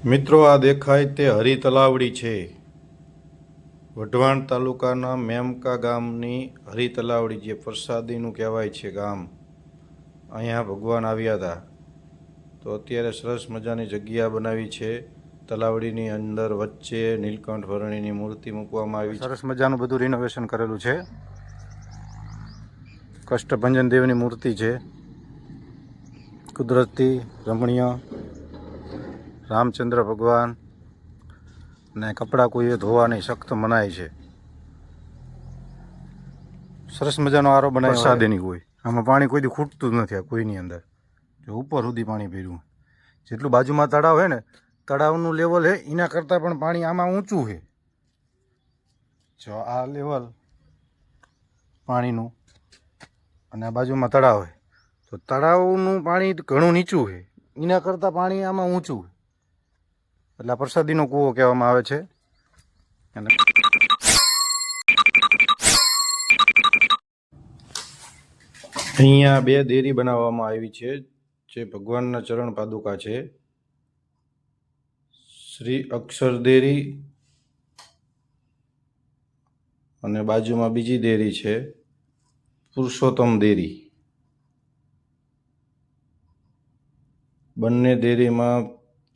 મિત્રો, આ દેખાય તે હરી તલાવડી છે. વઢવાણ તાલુકાના મેમકા ગામની હરી તલાવડી, જે પ્રસાદીનું કહેવાય છે ગામ. અહીંયા ભગવાન આવ્યા હતા. તો અત્યારે સરસ મજાની જગ્યા બનાવી છે. તલાવડીની અંદર વચ્ચે નીલકંઠ વર્ણિની મૂર્તિ મૂકવામાં આવી છે. સરસ મજાનું બધું રિનોવેશન કરેલું છે. કષ્ટભંજન દેવની મૂર્તિ છે. કુદરતી રમણીય રામચંદ્ર ભગવાન, ને કપડાં કોઈએ ધોવાની સખ્ત મનાઈ છે. સરસ મજાનો આરો બનાવ્યો. પ્રસાદીની કોઈ આમાં પાણી કોઈ દી ખૂટતું જ નથી. આ કોઈની અંદર જો ઉપર સુધી પાણી ભર્યું. જેટલું બાજુમાં તળાવ છે ને, તળાવનું લેવલ છે એના કરતાં પણ પાણી આમાં ઊંચું છે. જો આ લેવલ પાણીનું, અને આ બાજુમાં તળાવ છે, તો તળાવનું પાણી ઘણું નીચું છે. એના કરતાં પાણી આમાં ઊંચું છે. એટલે પ્રસાદીનો કૂવો કહેવામાં આવે છે. અને અહીંયા બે દેરી બનાવવામાં આવી છે, જે ભગવાનના ચરણ પાદુકા છે. શ્રી અક્ષર દેરી, અને બાજુમાં બીજી દેરી છે પુરુષોત્તમ દેરી. બંને દેરીમાં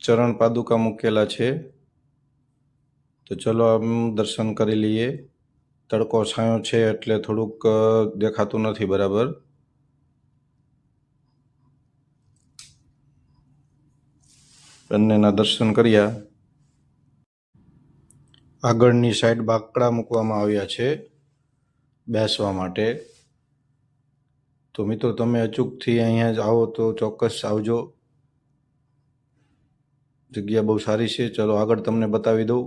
ચરણ પાદુકા મૂકેલા છે. તો ચલો આમ દર્શન કરી લઈએ. તડકો છાંયો છે એટલે થોડુંક દેખાતું નથી બરાબર. બંનેના દર્શન કર્યા. આગળની સાઈડ બાકડા મૂકવામાં આવ્યા છે બેસવા માટે. તો મિત્રો, તમે અચૂકથી અહીંયા જ આવો તો ચોક્કસ આવજો. જગ્યા બહુ સારી છે. ચલો આગળ તમને બતાવી દઉં.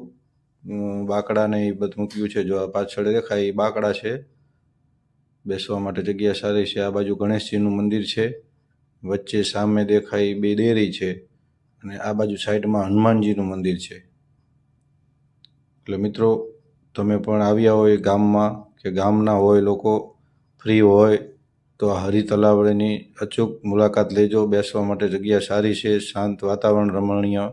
બાકડા ને એ બધું મૂક્યું છે. જો આ પાછળ દેખાય એ બાકડા છે. બેસવા માટે જગ્યા સારી છે. આ બાજુ ગણેશજીનું મંદિર છે. વચ્ચે સામે દેખાય બે દેરી છે, અને આ બાજુ સાઈડમાં હનુમાનજીનું મંદિર છે. એટલે મિત્રો, તમે પણ આવ્યા હોય ગામમાં, કે ગામના હોય લોકો ફ્રી હોય, તો આ હરી તલાવડીની અચૂક મુલાકાત લેજો. બેસવા માટે જગ્યા સારી છે, શાંત વાતાવરણ, રમણીય.